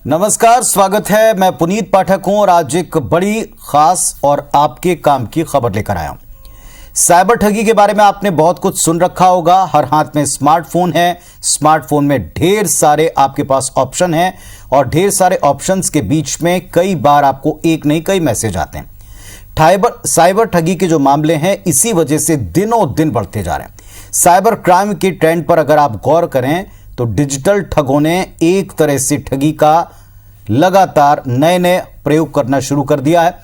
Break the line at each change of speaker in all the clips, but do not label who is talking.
नमस्कार, स्वागत है। मैं पुनीत पाठक हूं और आज एक बड़ी खास और आपके काम की खबर लेकर आया हूं। साइबर ठगी के बारे में आपने बहुत कुछ सुन रखा होगा। हर हाथ में स्मार्टफोन है, स्मार्टफोन में ढेर सारे आपके पास ऑप्शन हैं और ढेर सारे ऑप्शंस के बीच में कई बार आपको एक नहीं कई मैसेज आते हैं। साइबर ठगी के जो मामले हैं इसी वजह से दिनों दिन बढ़ते जा रहे हैं। साइबर क्राइम के ट्रेंड पर अगर आप गौर करें तो डिजिटल ठगों ने एक तरह से ठगी का लगातार नए नए प्रयोग करना शुरू कर दिया है।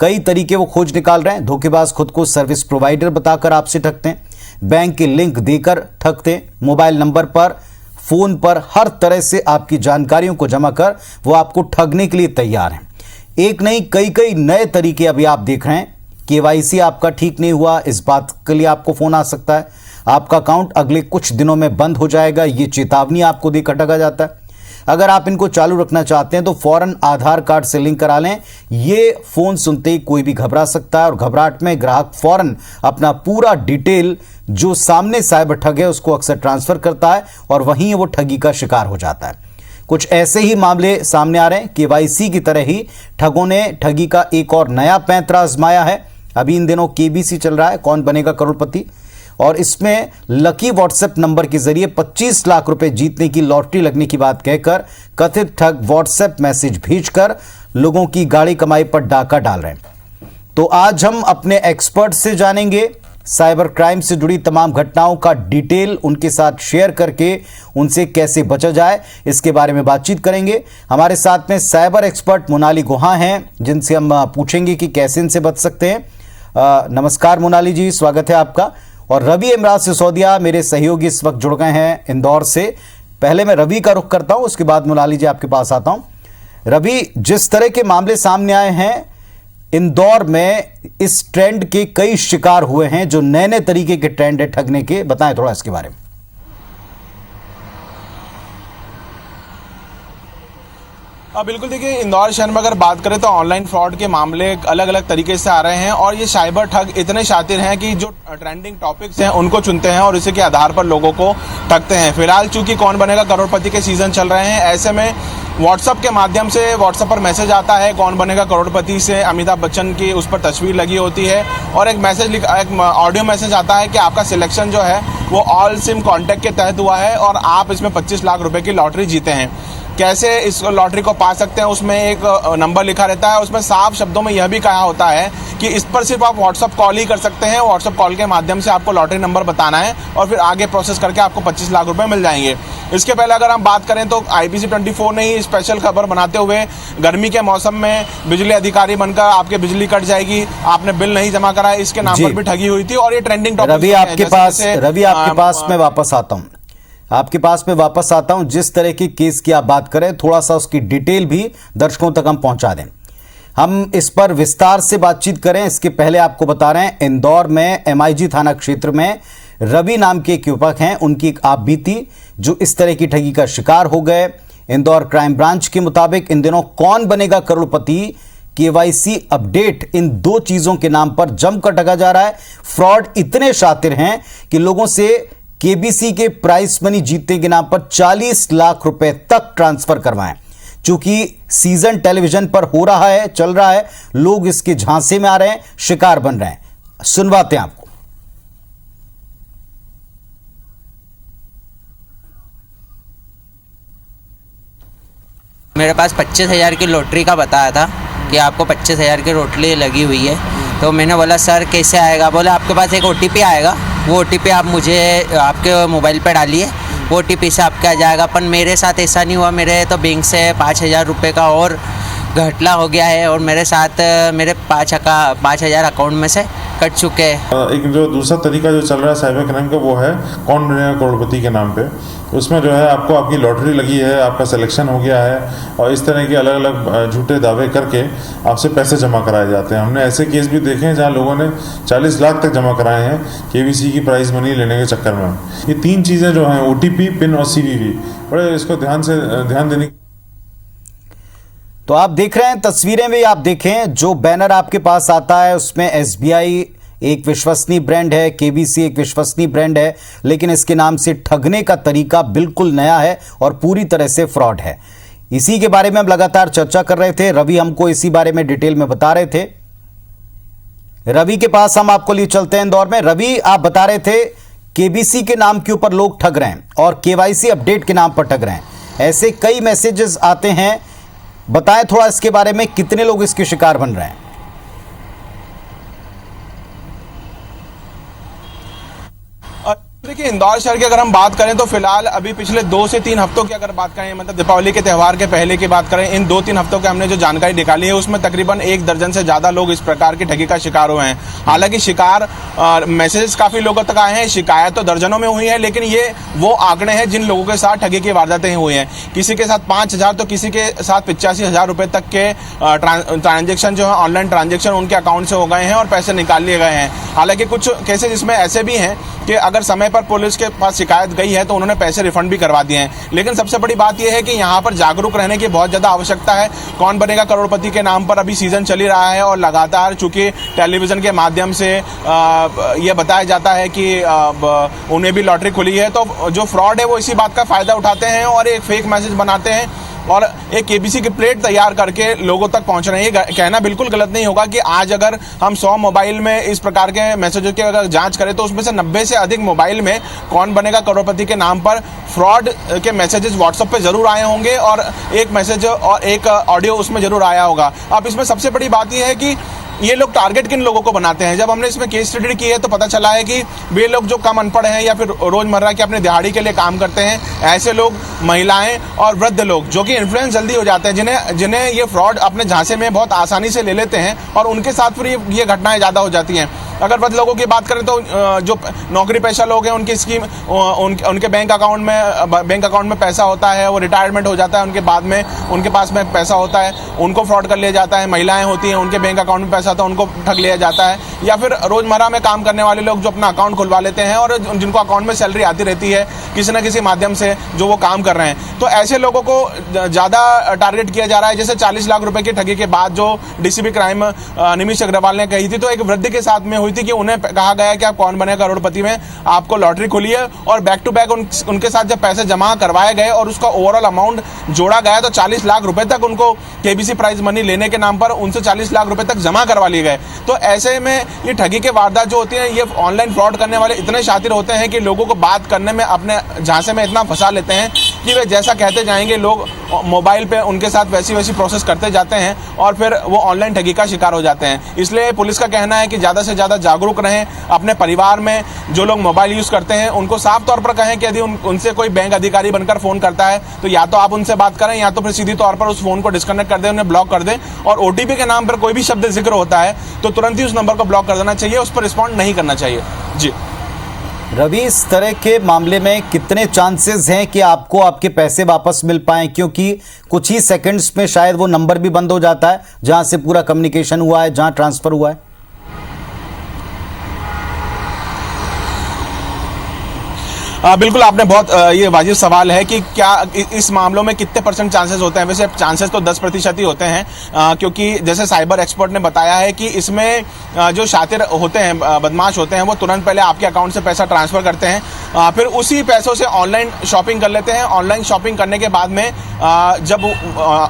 कई तरीके वो खोज निकाल रहे हैं। धोखेबाज खुद को सर्विस प्रोवाइडर बताकर आपसे ठगते हैं, बैंक के लिंक देकर ठगते हैं, मोबाइल नंबर पर, फोन पर हर तरह से आपकी जानकारियों को जमा कर वो आपको ठगने के लिए तैयार हैं। एक नहीं कई नए तरीके अभी आप देख रहे हैं। केवाईसी आपका ठीक नहीं हुआ, इस बात के लिए आपको फोन आ सकता है। आपका अकाउंट अगले कुछ दिनों में बंद हो जाएगा, ये चेतावनी आपको देकर ठगा जाता है। अगर आप इनको चालू रखना चाहते हैं तो फौरन आधार कार्ड से लिंक करा लें। ये फोन सुनते ही कोई भी घबरा सकता है और घबराहट में ग्राहक फौरन अपना पूरा डिटेल जो सामने साइबर ठग है उसको अक्सर ट्रांसफर करता है और वहीं वो ठगी का शिकार हो जाता है। कुछ ऐसे ही मामले सामने आ रहे हैं। केवाईसी की तरह ही ठगों ने ठगी का एक और नया पैंतरा आजमाया है। अभी इन दिनों केबीसी चल रहा है, कौन बनेगा करोड़पति, और इसमें लकी व्हाट्सएप नंबर के जरिए 25 लाख रुपए जीतने की लॉटरी लगने की बात कहकर कथित ठग व्हाट्सएप मैसेज भेजकर लोगों की गाड़ी कमाई पर डाका डाल रहे हैं। तो आज हम अपने एक्सपर्ट से जानेंगे साइबर क्राइम से जुड़ी तमाम घटनाओं का डिटेल उनके साथ शेयर करके उनसे कैसे बचा जाए, इसके बारे में बातचीत करेंगे। हमारे साथ में साइबर एक्सपर्ट मोनाली गुहा हैं, जिनसे हम पूछेंगे कि कैसे इनसे बच सकते हैं। नमस्कार मोनाली जी, स्वागत है आपका। और रवि इमराज सिसोदिया मेरे सहयोगी इस वक्त जुड़ गए हैं इंदौर से। पहले मैं रवि का रुख करता हूं, उसके बाद मोनाली जी आपके पास आता हूं। रवि, जिस तरह के मामले सामने आए हैं इंदौर में, इस ट्रेंड के कई शिकार हुए हैं, जो नए नए तरीके के ट्रेंड है ठगने के, बताएं थोड़ा इसके बारे में।
बिल्कुल, देखिए इंदौर शहर में अगर बात करें तो ऑनलाइन फ्रॉड के मामले अलग अलग तरीके से आ रहे हैं और ये साइबर ठग इतने शातिर हैं कि जो ट्रेंडिंग टॉपिक्स हैं उनको चुनते हैं और इसी के आधार पर लोगों को ठगते हैं। फिलहाल चूंकि कौन बनेगा करोड़पति के सीजन चल रहे हैं, ऐसे में व्हाट्सएप के माध्यम से व्हाट्सएप पर मैसेज आता है कौन बनेगा करोड़पति से, अमिताभ बच्चन की उस पर तस्वीर लगी होती है और एक ऑडियो मैसेज आता है कि आपका सिलेक्शन जो है वो ऑल सिम कॉन्टैक्ट के तहत हुआ है और आप इसमें 25 लाख रुपए की लॉटरी जीते हैं। कैसे इस लॉटरी को पा सकते हैं, उसमें एक नंबर लिखा रहता है। उसमें साफ शब्दों में यह भी कहा होता है कि इस पर सिर्फ आप व्हाट्सएप कॉल ही कर सकते हैं। व्हाट्सएप कॉल के माध्यम से आपको लॉटरी नंबर बताना है और फिर आगे प्रोसेस करके आपको 25 लाख रुपए मिल जाएंगे। इसके पहले अगर हम बात करें तो IPC 24 ने ही स्पेशल खबर बनाते हुए गर्मी के मौसम में बिजली अधिकारी बनकर आपके बिजली कट जाएगी, आपने बिल नहीं जमा कराया, इसके नाम पर भी ठगी हुई थी और ये ट्रेंडिंग टॉपिक।
रवि आपके पास मैं वापस आता हूं। जिस तरह की केस की आप बात करें, थोड़ा सा उसकी डिटेल भी दर्शकों तक हम पहुंचा दें। हम इस पर विस्तार से बातचीत करें, इसके पहले आपको बता रहे हैं इंदौर में MIG थाना क्षेत्र में रवि नाम के एक युवक हैं, उनकी एक आप बीती जो इस तरह की ठगी का शिकार हो गए। इंदौर क्राइम ब्रांच के मुताबिक इन दिनों कौन बनेगा करोड़पति, KYC अपडेट, इन दो चीजों के नाम पर जमकर ठगा जा रहा है। फ्रॉड इतने शातिर हैं कि लोगों से KBC के प्राइस मनी जीतने के नाम पर 40 लाख रुपए तक ट्रांसफर करवाएं। चूंकि सीजन टेलीविजन पर हो रहा है, चल रहा है, लोग इसके झांसे में आ रहे हैं, शिकार बन रहे हैं। सुनवाते हैं आपको।
मेरे पास 25,000 की लॉटरी का बताया था कि आपको 25,000 की लॉटरी लगी हुई है। तो मैंने बोला सर कैसे आएगा, बोले आपके पास एक OTP आएगा, वो OTP आप मुझे आपके मोबाइल पे डालिए, वो OTP से आपके आ जाएगा। पर मेरे साथ ऐसा नहीं हुआ। मेरे तो बैंक से 5,000 रुपये का और घटला हो गया है और मेरे साथ मेरे 5,000 अकाउंट में से कट चुके हैं।
एक जो दूसरा तरीका जो चल रहा है साइबर क्राइम का, वो है कौन बनेगा करोड़पति के नाम पे। उसमें जो है आपको आपकी लॉटरी लगी है, आपका सिलेक्शन हो गया है और इस तरह के अलग अलग झूठे दावे करके आपसे पैसे जमा कराए जाते हैं। हमने ऐसे केस भी देखे हैं जहाँ लोगों ने 40 लाख तक जमा कराए हैं KBC की प्राइज मनी लेने के चक्कर में। ये तीन चीज़ें जो हैं OTP, पिन और CVV, बड़े इसको ध्यान देने।
तो आप देख रहे हैं तस्वीरें भी आप देखें, जो बैनर आपके पास आता है उसमें SBI एक विश्वसनीय ब्रांड है, KBC एक विश्वसनीय ब्रांड है, लेकिन इसके नाम से ठगने का तरीका बिल्कुल नया है और पूरी तरह से फ्रॉड है। इसी के बारे में हम लगातार चर्चा कर रहे थे। रवि हमको इसी बारे में डिटेल में बता रहे थे। रवि के पास हम आपको लिए चलते हैं इंदौर में। रवि, आप बता रहे थे केबीसी के नाम के ऊपर लोग ठग रहे हैं और केवाईसी अपडेट के नाम पर ठग रहे हैं। ऐसे कई मैसेजेस आते हैं, बताएं थोड़ा इसके बारे में, कितने लोग इसके शिकार बन रहे हैं?
देखिए, इंदौर शहर की अगर हम बात करें तो फिलहाल अभी पिछले 2 से 3 हफ्तों की अगर बात करें, मतलब दीपावली के त्यौहार के पहले की बात करें, इन 2-3 हफ्तों के हमने जो जानकारी निकाली है उसमें तकरीबन 1 दर्जन से ज़्यादा लोग इस प्रकार की ठगी का शिकार हुए हैं। हालांकि शिकार मैसेजेस काफ़ी लोगों तक आए हैं, शिकायत तो दर्जनों में हुई है, लेकिन ये वो आंकड़े हैं जिन लोगों के साथ ठगी की वारदातें हुई हैं। किसी के साथ 5,000 तो किसी के साथ 85,000 रुपये तक के ट्रांजेक्शन जो है, ऑनलाइन ट्रांजेक्शन उनके अकाउंट से हो गए हैं और पैसे निकाल लिए गए हैं। हालांकि कुछ केसेज इसमें ऐसे भी हैं कि अगर समय पर पुलिस के पास शिकायत गई है तो उन्होंने पैसे रिफंड भी करवा दिए हैं। लेकिन सबसे बड़ी बात यह है कि यहाँ पर जागरूक रहने की बहुत ज़्यादा आवश्यकता है। कौन बनेगा करोड़पति के नाम पर अभी सीजन चल ही रहा है और लगातार चूंकि टेलीविजन के माध्यम से ये बताया जाता है कि उन्हें भी लॉटरी खुली है, तो जो फ्रॉड है वो इसी बात का फ़ायदा उठाते हैं और एक फेक मैसेज बनाते हैं और एक केबीसी की प्लेट तैयार करके लोगों तक पहुंच रहे हैं। ये कहना बिल्कुल गलत नहीं होगा कि आज अगर हम 100 मोबाइल में इस प्रकार के मैसेजों की अगर जांच करें तो उसमें से 90 से अधिक मोबाइल में कौन बनेगा करोड़पति के नाम पर फ्रॉड के मैसेजेस व्हाट्सएप पे जरूर आए होंगे और एक मैसेज और एक ऑडियो उसमें जरूर आया होगा। अब इसमें सबसे बड़ी बात यह है कि ये लोग टारगेट किन लोगों को बनाते हैं। जब हमने इसमें केस स्टडी की है तो पता चला है कि वे लोग जो कम अनपढ़ हैं या फिर रोजमर्रा के अपने दिहाड़ी के लिए काम करते हैं, ऐसे लोग, महिलाएं और वृद्ध लोग जो कि इन्फ्लुएंस जल्दी हो जाते हैं, जिन्हें ये फ्रॉड अपने झांसे में बहुत आसानी से ले लेते हैं और उनके साथ फिर ये घटनाएं ज़्यादा हो जाती हैं। अगर वृद्ध लोगों की बात करें तो जो नौकरी पेशा लोग हैं उनकी स्कीम, उनके बैंक अकाउंट में पैसा होता है, वो रिटायरमेंट हो जाता है, उनके बाद में उनके पास में पैसा होता है, उनको फ्रॉड कर लिया जाता है। महिलाएं होती हैं, उनके बैंक अकाउंट में पैसा होता है, उनको ठग लिया जाता है। या फिर रोजमर्रा में काम करने वाले लोग जो अपना अकाउंट खुलवा लेते हैं और जिनको अकाउंट में सैलरी आती रहती है किसी न किसी माध्यम से, जो वो काम कर रहे हैं, तो ऐसे लोगों को ज़्यादा टारगेट किया जा रहा है। जैसे 40 लाख रुपए की ठगी के बाद जो डीसीपी क्राइम निमिष अग्रवाल ने कही थी, तो एक वृद्ध के साथ में हुई थी कि उन्हें कहा गया कि आप कौन बने करोड़पति में आपको लॉटरी खुली है और बैक टू बैक उनके साथ जब पैसे जमा करवाए गए और उसका ओवरऑल अमाउंट जोड़ा गया तो 40 लाख रुपए तक उनको केबीसी प्राइज मनी लेने के नाम पर उनसे 40 लाख रुपए तक जमा करवा लिए गए। तो ऐसे में ये ठगी के वारदात जो होती हैं, ये ऑनलाइन फ्रॉड करने वाले इतने शातिर होते हैं कि लोगों को बात करने में अपने झांसे में इतना फंसा लेते हैं कि वे जैसा कहते जाएंगे, लोग मोबाइल पे उनके साथ वैसी प्रोसेस करते जाते हैं और फिर वो ऑनलाइन ठगी का शिकार हो जाते हैं। इसलिए पुलिस का कहना है कि ज़्यादा से ज़्यादा जागरूक रहें। अपने परिवार में जो लोग मोबाइल यूज़ करते हैं उनको साफ तौर पर कहें कि यदि उनसे कोई बैंक अधिकारी बनकर फ़ोन करता है तो या तो आप उनसे बात करें या तो फिर सीधी तौर पर उस फ़ोन को डिस्कनेक्ट कर दें, उन्हें ब्लॉक कर दें। और ओटीपी के नाम पर कोई भी शब्द जिक्र होता है तो तुरंत ही उस नंबर को ब्लॉक कर देना चाहिए, उस पर रिस्पॉन्ड नहीं करना चाहिए। जी
रवि, इस तरह के मामले में कितने चांसेस हैं कि आपको आपके पैसे वापस मिल पाएं, क्योंकि कुछ ही सेकंड्स में शायद वो नंबर भी बंद हो जाता है जहां से पूरा कम्युनिकेशन हुआ है, जहां ट्रांसफर हुआ है?
बिल्कुल, आपने बहुत ये वाजिब सवाल है कि क्या इस मामलों में कितने % चांसेस होते हैं। वैसे चांसेस तो 10% ही होते हैं, क्योंकि जैसे साइबर एक्सपर्ट ने बताया है कि इसमें जो शातिर होते हैं, बदमाश होते हैं, वो तुरंत पहले आपके अकाउंट से पैसा ट्रांसफ़र करते हैं, फिर उसी पैसों से ऑनलाइन शॉपिंग कर लेते हैं। ऑनलाइन शॉपिंग करने के बाद में जब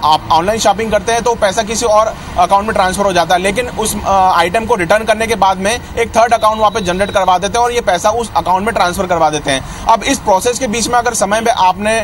आप ऑनलाइन शॉपिंग करते हैं तो पैसा किसी और अकाउंट में ट्रांसफ़र हो जाता है, लेकिन उस आइटम को रिटर्न करने के बाद में एक थर्ड अकाउंट वापस जनरेट करवा देते हैं और ये पैसा उस अकाउंट में ट्रांसफ़र करवा देते हैं। अब इस प्रोसेस के बीच में अगर समय में आपने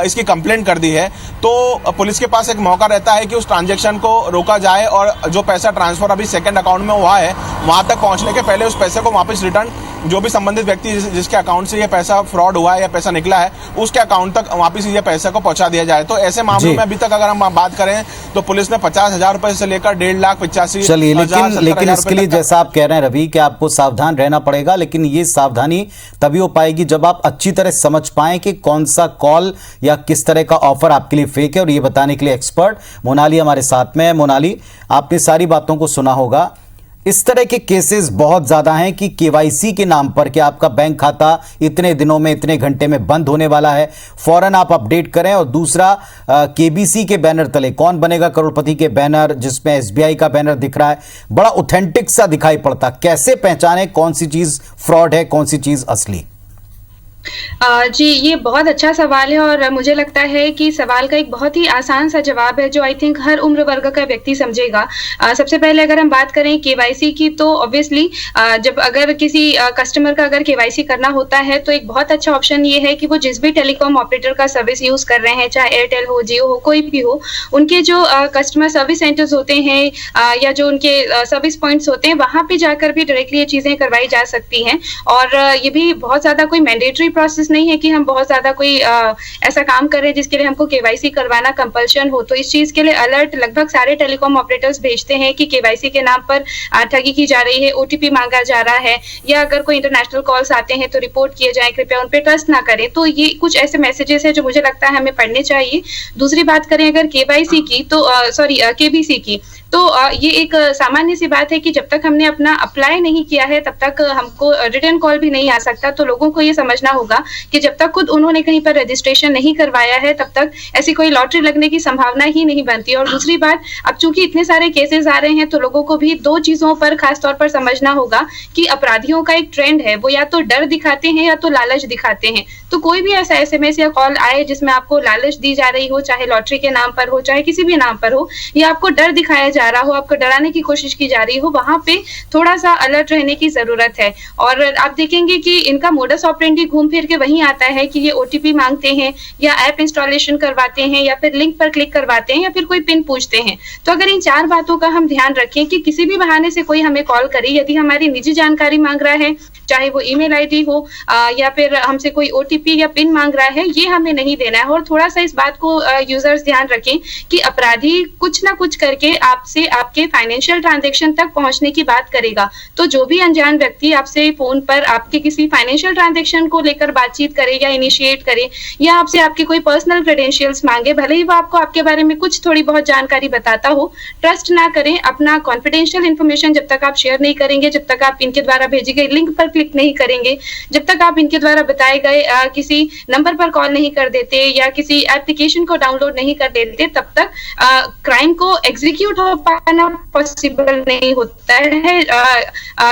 इसकी कंप्लेंट कर दी है तो पुलिस के पास एक मौका रहता है कि उस ट्रांजैक्शन को रोका जाए और जो पैसा ट्रांसफर अभी सेकंड अकाउंट में हुआ है वहां तक पहुंचने के पहले उस पैसे को वापस रिटर्न, जो भी संबंधित व्यक्ति जिसके अकाउंट से ये पैसा फ्रॉड हुआ है या पैसा निकला है उसके अकाउंट तक वापस ये पैसे को पहुंचा दिया जाए। तो ऐसे मामलों में अभी तक अगर हम बात करें तो पुलिस ने 50,000 रुपए से लेकर 1,85,000।
चलिए, लेकिन इसके लिए जैसा आप कह रहे हैं रवि कि आपको सावधान रहना पड़ेगा, लेकिन ये सावधानी तभी हो पाएगी जब आप अच्छी तरह समझ पाएं कि कौन सा कॉल या किस तरह का ऑफर आपके लिए फेक है। और ये बताने के लिए एक्सपर्ट मोनाली हमारे साथ में है। मोनाली, आपने सारी बातों को सुना होगा। इस तरह के केसेस बहुत ज्यादा हैं कि केवाईसी के नाम पर कि आपका बैंक खाता इतने दिनों में, इतने घंटे में बंद होने वाला है, फौरन आप अपडेट करें। और दूसरा, केबीसी के बैनर तले कौन बनेगा करोड़पति के बैनर जिसमें एसबीआई का बैनर दिख रहा है, बड़ा ऑथेंटिक सा दिखाई पड़ता। कैसे पहचाने कौन सी चीज फ्रॉड है, कौन सी चीज असली?
जी, ये बहुत अच्छा सवाल है और मुझे लगता है कि सवाल का एक बहुत ही आसान सा जवाब है जो आई थिंक हर उम्र वर्ग का व्यक्ति समझेगा। सबसे पहले अगर हम बात करें केवाईसी की तो ऑब्वियसली जब अगर किसी कस्टमर का अगर केवाईसी करना होता है तो एक बहुत अच्छा ऑप्शन ये है कि वो जिस भी टेलीकॉम ऑपरेटर का सर्विस यूज़ कर रहे हैं, चाहे एयरटेल हो, जियो हो, कोई भी हो, उनके जो कस्टमर सर्विस सेंटर्स होते हैं या जो उनके सर्विस पॉइंट्स होते हैं, वहाँ पे जाकर भी डायरेक्टली ये चीज़ें करवाई जा सकती हैं। और ये भी बहुत ज़्यादा कोई मैंडेटरी प्रोसेस नहीं है कि हम बहुत ज़्यादा कोई ऐसा काम कर रहे हैं जिसके लिए हमको केवाईसी करवाना कंपल्शन हो। तो इस चीज़ के लिए अलर्ट लगभग सारे टेलीकॉम ऑपरेटर्स भेजते हैं कि केवाईसी के नाम पर ठगी की जा रही है, ओटीपी मांगा जा रहा है, या अगर कोई इंटरनेशनल कॉल्स आते हैं तो रिपोर्ट किए जाएं, कृपया उन पे ट्रस्ट ना करें। तो ये कुछ ऐसे मैसेजेस हैं जो मुझे लगता है हमें पढ़ने चाहिए। दूसरी बात करें अगर केवाईसी की तो केबीसी की, तो ये एक सामान्य सी बात है कि जब तक हमने अपना अप्लाई नहीं किया है तब तक हमको रिटर्न कॉल भी नहीं आ सकता। तो लोगों को ये समझना होगा कि जब तक खुद उन्होंने कहीं पर रजिस्ट्रेशन नहीं करवाया है तब तक ऐसी कोई लॉटरी लगने की संभावना ही नहीं बनती। और दूसरी बात, अब चूंकि इतने सारे केसेस आ रहे हैं तो लोगों को भी दो चीजों पर खास तौर पर समझना होगा कि अपराधियों का एक ट्रेंड है, वो या तो डर दिखाते हैं या तो लालच दिखाते हैं। तो कोई भी ऐसा एसएमएस या कॉल आए जिसमें आपको लालच दी जा रही हो, चाहे लॉटरी के नाम पर हो, चाहे किसी भी नाम पर हो, या आपको डर दिखाया जा रहा हो, आपको डराने की कोशिश की जा रही हो, वहां पे थोड़ा सा अलर्ट रहने की जरूरत है। और आप देखेंगे कि इनका मोडस ऑपरेंडी घूम फिर के वहीं आता है कि ये ओटीपी मांगते हैं या ऐप इंस्टॉलेशन करवाते हैं या फिर लिंक पर क्लिक करवाते हैं या फिर कोई पिन पूछते हैं। तो अगर इन चार बातों का हम ध्यान रखें कि किसी भी बहाने से कोई हमें कॉल करे, यदि हमारी निजी जानकारी मांग रहा है, चाहे वो ईमेल आईडी हो या फिर हमसे कोई ओटीपी या पिन मांग रहा है, ये हमें नहीं देना है। और थोड़ा सा इस बात को यूजर्स ध्यान रखें कि अपराधी कुछ ना कुछ करके आपसे आपके फाइनेंशियल ट्रांजैक्शन तक पहुंचने की बात करेगा। तो जो भी अनजान व्यक्ति आपसे फोन पर आपके किसी फाइनेंशियल ट्रांजैक्शन को लेकर बातचीत करे या इनिशिएट करे या आपसे आपके कोई पर्सनल क्रेडेंशियल्स मांगे, भले ही वो आपको आपके बारे में कुछ थोड़ी बहुत जानकारी बताता हो, ट्रस्ट ना करें। अपना कॉन्फिडेंशियल इन्फॉर्मेशन जब तक आप शेयर नहीं करेंगे, जब तक आप इनके द्वारा भेजी गई लिंक पर क्लिक नहीं करेंगे, जब तक आप इनके द्वारा बताए गए किसी नंबर पर कॉल नहीं कर देते या किसी एप्लीकेशन को डाउनलोड नहीं कर देते, तब तक क्राइम को एग्जीक्यूट हो पाना पॉसिबल नहीं होता है।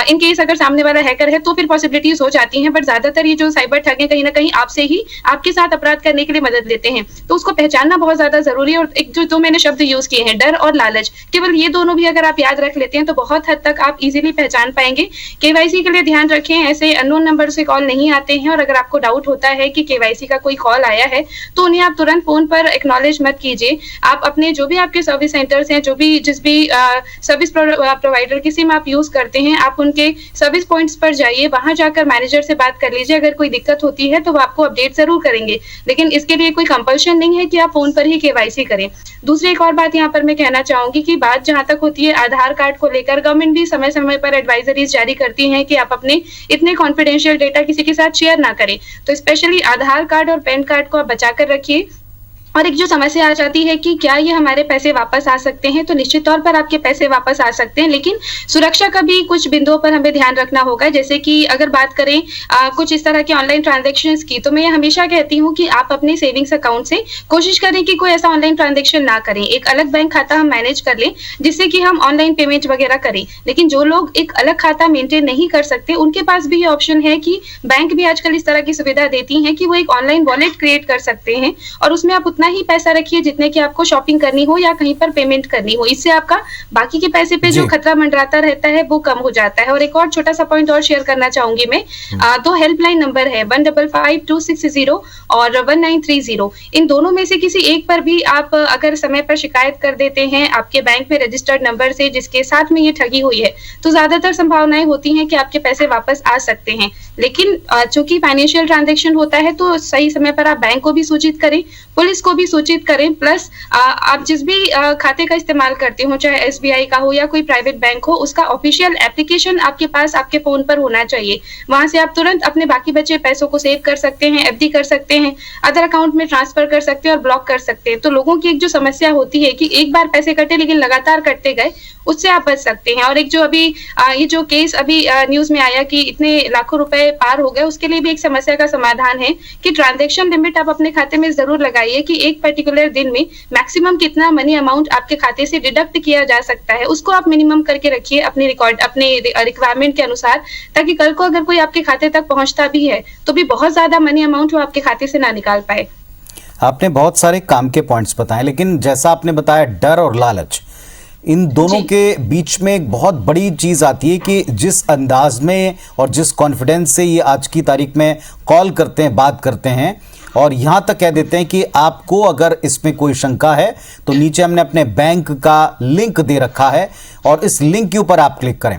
इन केस अगर सामने वाला हैकर है तो फिर पॉसिबिलिटीज हो जाती हैं, बट ज्यादातर ये जो साइबर ठग है कहीं ना कहीं आपसे ही आपके साथ अपराध करने के लिए मदद लेते हैं। तो उसको पहचानना बहुत ज्यादा जरूरी है। और एक जो मैंने शब्द यूज किए हैं, डर और लालच, केवल ये दोनों भी अगर आप याद रख लेते हैं तो बहुत हद तक आप इजीली पहचान पाएंगे। केवाईसी के लिए ध्यान रखें, ऐसे अननोन नंबर से कॉल नहीं आते हैं। और अगर आपको डाउट होता है कि केवाईसी का कोई कॉल आया है तो उन्हें आप तुरंत फोन पर एक्नॉलेज मत कीजिए। आप अपने जो भी आपके सर्विस सेंटर्स हैं, जिस भी सर्विस प्रोवाइडर की सिम आप यूज करते हैं, आप उनके सर्विस पॉइंट्स पर जाइए, वहां जाकर मैनेजर से बात कर लीजिए। अगर कोई दिक्कत होती है तो वो आपको अपडेट जरूर करेंगे, लेकिन इसके लिए कोई कंपल्शन नहीं है कि आप फोन पर ही केवाईसी करें। दूसरी एक और बात यहाँ पर मैं कहना चाहूंगी कि बात जहां तक होती है आधार कार्ड को लेकर, गवर्नमेंट भी समय समय पर एडवाइजरीज जारी करती है कि आप अपने इतने कॉन्फिडेंशियल डेटा किसी के साथ शेयर ना करें। तो स्पेशली आधार कार्ड और पैन कार्ड को आप बचा कर रखिए। और एक जो समस्या आ जाती है कि क्या ये हमारे पैसे वापस आ सकते हैं, तो निश्चित तौर पर आपके पैसे वापस आ सकते हैं, लेकिन सुरक्षा का भी कुछ बिंदुओं पर हमें ध्यान रखना होगा। जैसे कि अगर बात करें कुछ इस तरह के ऑनलाइन ट्रांजैक्शंस की, तो मैं हमेशा कहती हूँ कि आप अपने सेविंग्स अकाउंट से कोशिश करें कि कोई ऐसा ऑनलाइन ट्रांजैक्शन ना करें। एक अलग बैंक खाता हम मैनेज कर लें जिससे कि हम ऑनलाइन पेमेंट वगैरह करें। लेकिन जो लोग एक अलग खाता मेंटेन नहीं कर सकते, उनके पास भी ये ऑप्शन है कि बैंक भी आजकल इस तरह की सुविधा देती है कि वो एक ऑनलाइन वॉलेट क्रिएट कर सकते हैं और उसमें आप उतना ही पैसा रखिए जितने की आपको शॉपिंग करनी हो या कहीं पर पेमेंट करनी हो। इससे आपका बाकी के पैसे पे जो खतरा मंडराता रहता है वो कम हो जाता है। और एक और छोटा सा पॉइंट और शेयर करना चाहूंगी मैं, दो हेल्पलाइन नंबर है 155260 और 1930। इन दोनों में से किसी एक पर भी आप अगर समय पर शिकायत कर देते हैं आपके बैंक में रजिस्टर्ड नंबर से जिसके साथ में ये ठगी हुई है, तो ज्यादातर संभावनाएं होती हैं कि आपके पैसे वापस आ सकते हैं। लेकिन चूंकि फाइनेंशियल ट्रांजैक्शन होता है तो सही समय पर आप बैंक को भी सूचित करें, पुलिस को भी सूचित करें, प्लस आप जिस भी खाते का इस्तेमाल करते हो, चाहे एसबीआई का हो या कोई प्राइवेट बैंक हो, उसका ऑफिशियल एप्लीकेशन आपके पास आपके फोन पर होना चाहिए। वहां से आप तुरंत अपने बाकी बचे पैसों को सेव कर सकते हैं, एफडी कर सकते हैं, अदर अकाउंट में ट्रांसफर कर सकते हैं और ब्लॉक कर सकते हैं। तो लोगों की एक जो समस्या होती है कि एक बार पैसे कटे लेकिन लगातार कटते गए, उससे आप बच सकते हैं। और एक जो अभी ये जो केस अभी न्यूज में आया कि इतने लाखों रुपए पार हो गए, उसके लिए भी एक समस्या का समाधान है कि ट्रांजैक्शन लिमिट आप अपने खाते में जरूर लगाइए कि एक पर्टिकुलर दिन में मैक्सिमम कितना मनी अमाउंट आपके खाते से डिडक्ट किया जा सकता है, उसको आप मिनिमम करके रखिए अपने रिक्वायरमेंट के अनुसार, ताकि कल को अगर कोई आपके खाते तक पहुंचता भी है तो भी बहुत ज्यादा मनी अमाउंट वो आपके खाते से ना निकाल पाए।
आपने बहुत सारे काम के पॉइंट्स बताए, लेकिन जैसा आपने बताया डर और लालच, इन दोनों के बीच में एक बहुत बड़ी चीज आती है कि जिस अंदाज में और जिस कॉन्फिडेंस से ये आज की तारीख में कॉल करते हैं, बात करते हैं और यहाँ तक कह देते हैं कि आपको अगर इसमें कोई शंका है तो नीचे हमने अपने बैंक का लिंक दे रखा है और इस लिंक के ऊपर आप क्लिक करें।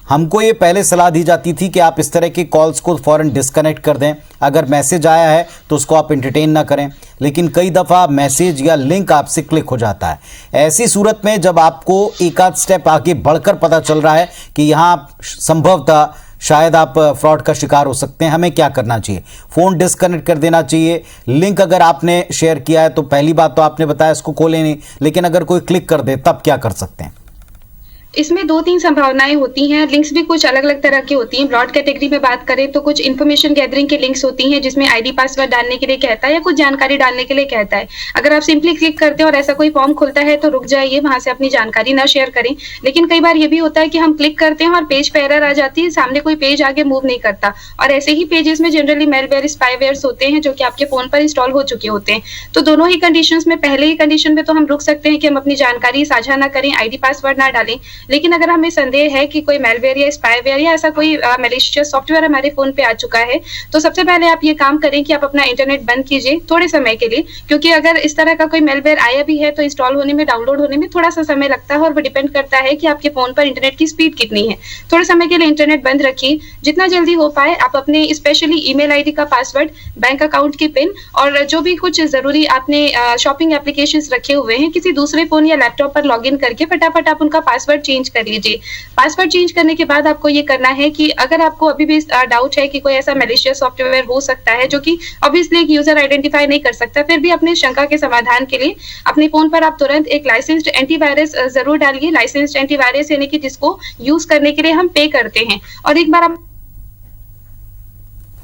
हमको ये पहले सलाह दी जाती थी कि आप इस तरह के कॉल्स को फौरन डिस्कनेक्ट कर दें, अगर मैसेज आया है तो उसको आप एंटरटेन ना करें, लेकिन कई दफ़ा मैसेज या लिंक आपसे क्लिक हो जाता है। ऐसी सूरत में जब आपको एक आध स्टेप आगे बढ़कर पता चल रहा है कि यहाँ संभवतः शायद आप फ्रॉड का शिकार हो सकते हैं, हमें क्या करना चाहिए? फ़ोन डिस्कनेक्ट कर देना चाहिए? लिंक अगर आपने शेयर किया है तो पहली बात तो आपने बताया इसको खोलें नहीं, लेकिन अगर कोई क्लिक कर दे तब क्या कर सकते हैं?
इसमें 2-3 संभावनाएं होती हैं। लिंक्स भी कुछ अलग अलग तरह की होती हैं। ब्रॉड कैटेगरी में बात करें तो कुछ इन्फॉर्मेशन गैदरिंग के लिंक्स होती हैं जिसमें आईडी पासवर्ड डालने के लिए कहता है या कुछ जानकारी डालने के लिए कहता है। अगर आप सिंपली क्लिक करते हैं और ऐसा कोई फॉर्म खुलता है तो रुक जाइए, वहां से अपनी जानकारी ना शेयर करें। लेकिन कई बार ये भी होता है कि हम क्लिक करते हैं और पेज पे एरर आ जाती है, सामने कोई पेज आगे मूव नहीं करता, और ऐसे ही पेजेस में जनरली मेलवेयर, स्पाईवेयर होते हैं जो कि आपके फोन पर इंस्टॉल हो चुके होते हैं। तो दोनों ही कंडीशंस में, पहले ही कंडीशन में तो हम रुक सकते हैं कि हम अपनी जानकारी साझा ना करें, आईडी पासवर्ड ना डालें। लेकिन अगर हमें संदेह है कि कोई मेलवेयर या स्पाईवेयर या ऐसा कोई मैलिशियस सॉफ्टवेयर हमारे फोन पे आ चुका है, तो सबसे पहले आप ये काम करें कि आप अपना इंटरनेट बंद कीजिए थोड़े समय के लिए, क्योंकि अगर इस तरह का कोई मेलवेयर आया भी है तो इंस्टॉल होने में, डाउनलोड होने में थोड़ा सा समय लगता है और वो डिपेंड करता है कि आपके फोन पर इंटरनेट की स्पीड कितनी है। थोड़े समय के लिए इंटरनेट बंद रखिए, जितना जल्दी हो पाए आप अपने स्पेशली ईमेल आईडी का पासवर्ड, बैंक अकाउंट की पिन और जो भी कुछ जरूरी आपने शॉपिंग एप्लीकेशंस रखे हुए हैं, किसी दूसरे फोन या लैपटॉप पर लॉगिन करके फटाफट आप उनका पासवर्ड चेंज कर लीजिए। पासवर्ड चेंज करने के बाद आपको ये करना है कि अगर आपको अभी भी डाउट है कि कोई ऐसा मैलिशियस सॉफ्टवेयर हो सकता है जो कि ऑब्वियसली एक यूजर आइडेंटिफाई नहीं कर सकता, फिर भी अपने शंका के समाधान के लिए अपने फोन पर आप तुरंत एक लाइसेंस्ड एंटीवायरस जरूर डालिए। लाइसेंस्ड एंटीवायरस यानी कि जिसको यूज करने के लिए हम पे करते हैं। और एक बार आप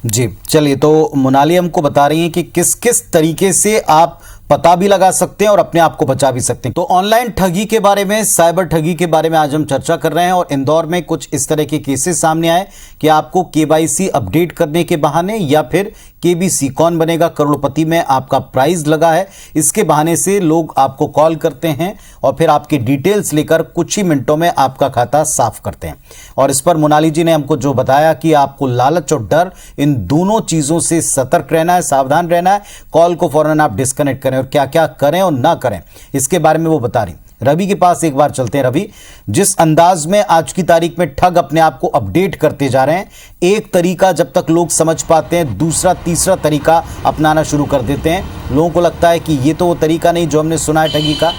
जी चलिए, तो मोनाली हमको बता रही हैं कि किस किस तरीके से आप पता भी लगा सकते हैं और अपने आप को बचा भी सकते हैं। तो ऑनलाइन ठगी के बारे में, साइबर ठगी के बारे में आज हम चर्चा कर रहे हैं और इंदौर में कुछ इस तरह के केसेस सामने आए कि आपको केवाईसी अपडेट करने के बहाने या फिर केबीसी, कौन बनेगा करोड़पति में आपका प्राइज लगा है, इसके बहाने से लोग आपको कॉल करते हैं और फिर आपकी डिटेल्स लेकर कुछ ही मिनटों में आपका खाता साफ करते हैं। और इस पर मोनाली जी ने हमको जो बताया कि आपको लालच और डर, इन दोनों चीज़ों से सतर्क रहना है, सावधान रहना है, कॉल को फौरन आप डिस्कनेक्ट करें और क्या क्या करें और ना करें इसके बारे में वो बता रही। रवि के पास एक बार चलते हैं। रवि, जिस अंदाज में आज की तारीख में ठग अपने आप को अपडेट करते जा रहे हैं, एक तरीका जब तक लोग समझ पाते हैं दूसरा तीसरा तरीका अपनाना शुरू कर देते हैं। लोगों को लगता है कि ये तो वो तरीका नहीं जो हमने सुना है ठगी का।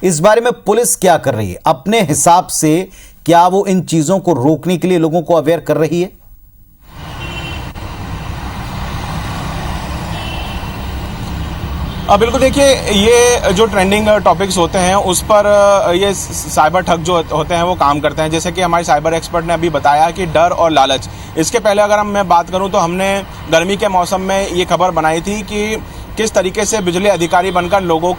इस बारे में पुलिस क्या कर रही है अपने हिसाब से? क्या वो इन चीजों को रोकने के लिए लोगों को अवेयर कर रही है?
बिल्कुल, देखिए ये जो ट्रेंडिंग टॉपिक्स होते हैं उस पर ये साइबर ठग जो होते हैं वो काम करते हैं। जैसे कि हमारे साइबर एक्सपर्ट ने अभी बताया कि डर और लालच। इसके पहले अगर मैं बात करूं तो हमने गर्मी के मौसम में ये खबर बनाई थी कि किस तरीके से बिजली अधिकारी बनकर लोगों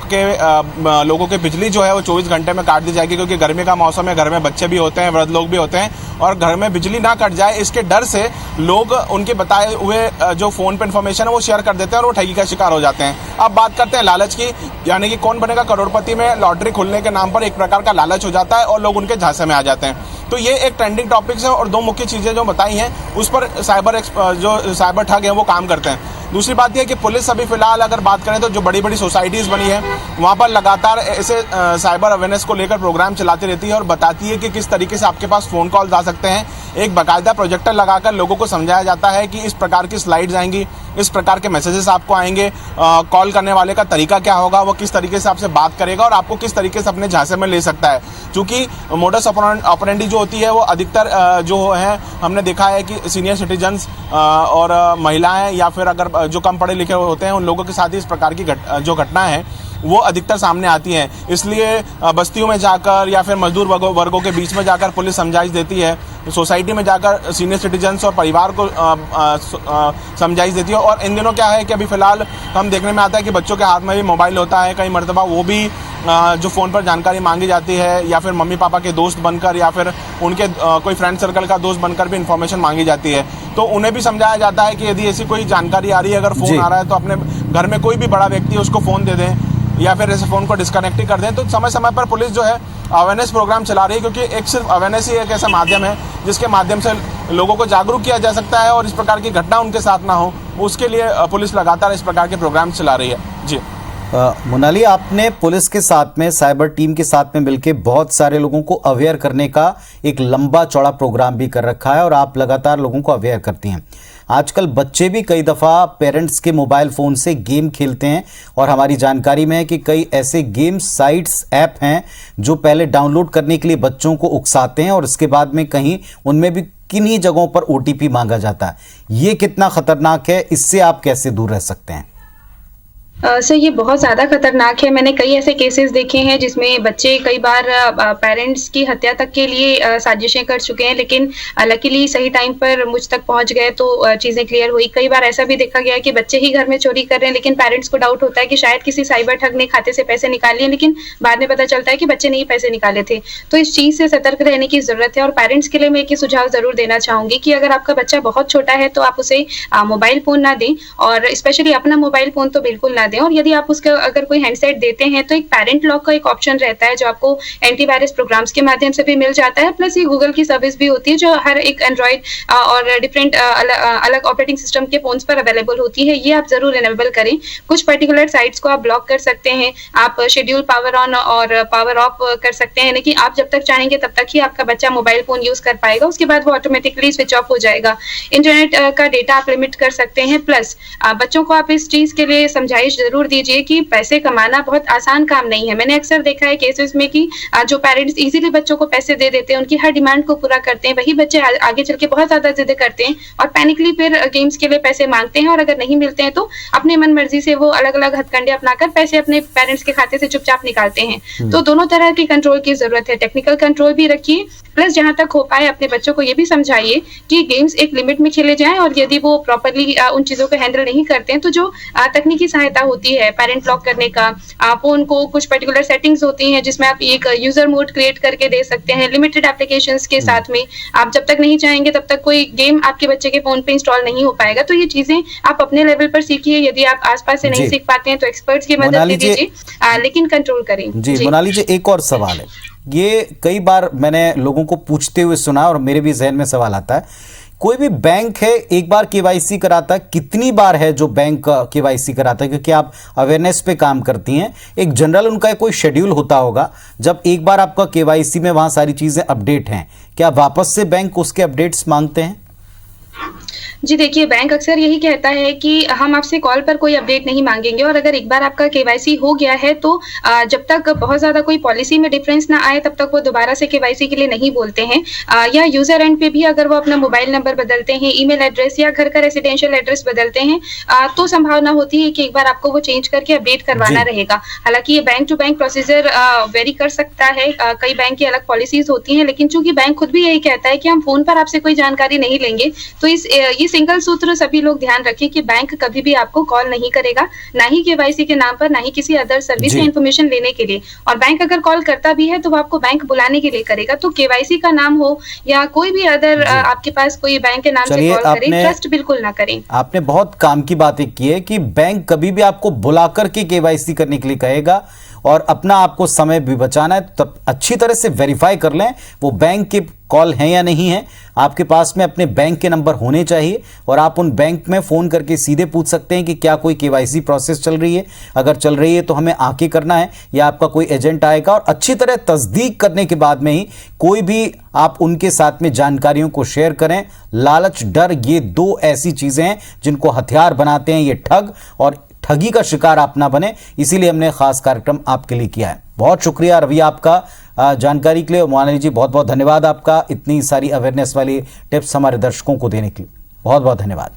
के बिजली जो है वो 24 घंटे में काट दी जाएगी, क्योंकि गर्मी का मौसम है, घर में बच्चे भी होते हैं, वृद्ध लोग भी होते हैं और घर में बिजली ना कट जाए इसके डर से लोग उनके बताए हुए जो फोन पे इन्फॉर्मेशन है वो शेयर कर देते हैं और वो ठगी का शिकार हो जाते हैं। अब बात करते हैं लालच की, यानी कि कौन बनेगा करोड़पति में लॉटरी खुलने के नाम पर एक प्रकार का लालच हो जाता है और लोग उनके झांसे में आ जाते हैं। तो ये एक ट्रेंडिंग टॉपिक्स है और दो मुख्य चीजें जो बताई हैं उस पर जो साइबर ठग है वो काम करते हैं। दूसरी बात यह है कि पुलिस अभी फिलहाल अगर बात करें तो जो बड़ी बड़ी सोसाइटीज़ बनी है वहाँ पर लगातार ऐसे साइबर अवेयरनेस को लेकर प्रोग्राम चलाती रहती है और बताती है कि किस तरीके से आपके पास फ़ोन कॉल्स आ सकते हैं। एक बाकायदा प्रोजेक्टर लगाकर लोगों को समझाया जाता है कि इस प्रकार की स्लाइड्स आएंगी, इस प्रकार के मैसेजेस आपको आएंगे, कॉल करने वाले का तरीका क्या होगा, वो किस तरीके से आपसे बात करेगा और आपको किस तरीके से अपने झांसे में ले सकता है। क्योंकि मोडस ऑपरेंडी जो होती है वो अधिकतर जो है हमने देखा है कि सीनियर सिटीजन्स और महिलाएं या फिर अगर जो कम पढ़े लिखे होते हैं उन लोगों के साथ ही इस प्रकार की जो घटना है वो अधिकतर सामने आती हैं। इसलिए बस्तियों में जाकर या फिर मजदूर वर्गों के बीच में जाकर पुलिस समझाइश देती है, सोसाइटी में जाकर सीनियर सिटीजन्स और परिवार को समझाइश देती है। और इन दिनों क्या है कि अभी फिलहाल हम देखने में आता है कि बच्चों के हाथ में भी मोबाइल होता है, कई मरतबा वो भी जो फ़ोन पर जानकारी मांगी जाती है या फिर मम्मी पापा के दोस्त बनकर या फिर उनके कोई फ्रेंड सर्कल का दोस्त बनकर भी इन्फॉर्मेशन मांगी जाती है। तो उन्हें भी समझाया जाता है कि यदि ऐसी कोई जानकारी आ रही है, अगर फ़ोन आ रहा है तो अपने घर में कोई भी बड़ा व्यक्ति है उसको फ़ोन दे दें या फिर ऐसे फ़ोन को डिस्कनेक्ट ही कर दें। तो समय समय पर पुलिस जो है अवेयरनेस प्रोग्राम चला रही है, क्योंकि एक सिर्फ अवेयरनेस ही एक ऐसा माध्यम है जिसके माध्यम से लोगों को जागरूक किया जा सकता है और इस प्रकार की घटना उनके साथ ना हो, उसके लिए पुलिस लगातार इस प्रकार के प्रोग्राम चला रही है। जी
मोनाली, आपने पुलिस के साथ में साइबर टीम के साथ में मिलकर बहुत सारे लोगों को अवेयर करने का एक लंबा चौड़ा प्रोग्राम भी कर रखा है और आप लगातार लोगों को अवेयर करती हैं। आजकल बच्चे भी कई दफ़ा पेरेंट्स के मोबाइल फ़ोन से गेम खेलते हैं और हमारी जानकारी में है कि कई ऐसे गेम साइट्स ऐप हैं जो पहले डाउनलोड करने के लिए बच्चों को उकसाते हैं और इसके बाद में कहीं उनमें भी किन्हीं जगहों पर OTP मांगा जाता है। ये कितना खतरनाक है, इससे आप कैसे दूर रह सकते हैं?
सर, ये बहुत ज़्यादा खतरनाक है। मैंने कई ऐसे केसेस देखे हैं जिसमें बच्चे कई बार पेरेंट्स की हत्या तक के लिए साजिशें कर चुके हैं, लेकिन लकीली सही टाइम पर मुझ तक पहुंच गए तो चीज़ें क्लियर हुई। कई बार ऐसा भी देखा गया कि बच्चे ही घर में चोरी कर रहे हैं, लेकिन पेरेंट्स को डाउट होता है कि शायद किसी साइबर ठग ने खाते से पैसे निकाल लिए, लेकिन बाद में पता चलता है कि बच्चे ने ही पैसे निकाले थे। तो इस चीज़ से सतर्क रहने की ज़रूरत है। और पेरेंट्स के लिए मैं एक सुझाव ज़रूर देना चाहूँगी कि अगर आपका बच्चा बहुत छोटा है तो आप उसे मोबाइल फ़ोन ना दें, और स्पेशली अपना मोबाइल फ़ोन तो बिल्कुल ना दें। और यदि आप उसका अगर कोई हैंडसेट देते हैं तो एक पेरेंट लॉक का एक ऑप्शन रहता है जो आपको एंटीवायरस प्रोग्राम्स के माध्यम से भी मिल जाता है, प्लस ये गूगल की सर्विस भी होती है जो हर एक एंड्रॉइड और डिफरेंट अलग ऑपरेटिंग सिस्टम के फोन्स पर अवेलेबल होती है। ये आप जरूर इनेबल करें। कुछ पर्टिकुलर साइट्स को आप ब्लॉक कर सकते हैं, आप शेड्यूल पावर ऑन और पावर ऑफ कर सकते हैं, यानी कि आप जब तक चाहेंगे तब तक ही आपका बच्चा मोबाइल फोन यूज कर पाएगा, उसके बाद वो ऑटोमेटिकली स्विच ऑफ हो जाएगा। इंटरनेट का डेटा आप लिमिट कर सकते हैं। प्लस बच्चों को आप इस चीज के लिए समझाइश जरूर दीजिए कि पैसे कमाना बहुत आसान काम नहीं है। मैंने अक्सर देखा है केसेस में कि जो पेरेंट्स इजीली बच्चों को पैसे दे देते हैं, उनकी हर डिमांड को पूरा करते हैं, वही बच्चे आगे चल के बहुत ज्यादा जिद करते हैं और पैनिकली फिर गेम्स के लिए पैसे मांगते हैं, और अगर नहीं मिलते हैं तो अपने मन मर्जी से वो अलग अलग हथकंडे अपनाकर पैसे अपने पेरेंट्स के खाते से चुपचाप निकालते हैं। तो दोनों तरह की कंट्रोल की जरूरत है। टेक्निकल कंट्रोल भी रखिए, प्लस जहां तक हो पाए अपने बच्चों को ये भी समझाइए कि गेम्स एक लिमिट में खेले जाएं, और यदि वो प्रॉपरली उन चीजों को हैंडल नहीं करते हैं तो जो तकनीकी सहायता होती है पेरेंट लॉक करने का, फोन को कुछ पर्टिकुलर सेटिंग्स होती हैं जिसमें आप एक यूजर मोड क्रिएट करके दे सकते हैं लिमिटेड एप्लीकेशंस के साथ में। आप जब तक नहीं चाहेंगे तब तक कोई गेम आपके बच्चे के फोन पे इंस्टॉल नहीं हो पाएगा। तो ये चीजें आप अपने लेवल पर सीखिए। यदि आप आसपास से नहीं सीख पाते हैं तो एक्सपर्ट्स की मदद लीजिए, लेकिन कंट्रोल करें।
जी मोनाली जी, एक और सवाल है। ये कई बार मैंने लोगों को पूछते हुए सुना और मेरे भी जहन में सवाल आता है, कोई भी बैंक है एक बार केवाईसी कराता है, कितनी बार है जो बैंक केवाईसी कराता है? क्योंकि आप अवेयरनेस पे काम करती हैं, एक जनरल उनका कोई शेड्यूल होता होगा। जब एक बार आपका केवाईसी में वहां सारी चीजें अपडेट हैं, क्या वापस से बैंक उसके अपडेट्स मांगते हैं?
जी देखिए, बैंक अक्सर यही कहता है कि हम आपसे कॉल पर कोई अपडेट नहीं मांगेंगे, और अगर एक बार आपका केवाईसी हो गया है तो जब तक बहुत ज्यादा कोई पॉलिसी में डिफरेंस ना आए तब तक वो दोबारा से केवाईसी के लिए नहीं बोलते हैं। या यूजर एंड पे भी अगर वो अपना मोबाइल नंबर बदलते हैं, ईमेल एड्रेस या घर का रेसिडेंशियल एड्रेस बदलते हैं, तो संभावना होती है कि एक बार आपको वो चेंज करके अपडेट करवाना रहेगा। हालांकि ये bank to bank procedure vary कर सकता है, कई बैंक की अलग पॉलिसीज होती हैं, लेकिन चूंकि बैंक खुद भी यही कहता है कि हम फोन पर आपसे कोई जानकारी नहीं लेंगे, तो ये सिंगल सूत्र सभी लोग ध्यान रखें कि बैंक कभी भी आपको कॉल नहीं करेगा, ना ही केवाईसी के नाम पर, ना ही किसी अदर सर्विस या इन्फॉर्मेशन लेने के लिए। और बैंक अगर कॉल करता भी है तो वो आपको बैंक बुलाने के लिए करेगा। तो केवाईसी का नाम हो या कोई भी अदर आपके पास कोई बैंक के नाम से कॉल करे, ट्रस्ट बिल्कुल ना करें।
आपने बहुत काम की बातें की है कि बैंक कभी भी आपको बुला करके केवाईसी करने के लिए कहेगा, और अपना आपको समय भी बचाना है तब अच्छी तरह से वेरीफाई कर लें वो बैंक के कॉल हैं या नहीं है। आपके पास में अपने बैंक के नंबर होने चाहिए और आप उन बैंक में फ़ोन करके सीधे पूछ सकते हैं कि क्या कोई केवाईसी प्रोसेस चल रही है, अगर चल रही है तो हमें आके करना है या आपका कोई एजेंट आएगा। और अच्छी तरह तस्दीक करने के बाद में ही कोई भी आप उनके साथ में जानकारियों को शेयर करें। लालच, डर, ये दो ऐसी चीज़ें हैं जिनको हथियार बनाते हैं ये ठग, और ठगी का शिकार आप ना बने, इसीलिए हमने खास कार्यक्रम आपके लिए किया है। बहुत शुक्रिया रवि आपका जानकारी के लिए। मोनाली जी, बहुत बहुत धन्यवाद आपका इतनी सारी अवेयरनेस वाली टिप्स हमारे दर्शकों को देने के लिए। बहुत बहुत धन्यवाद।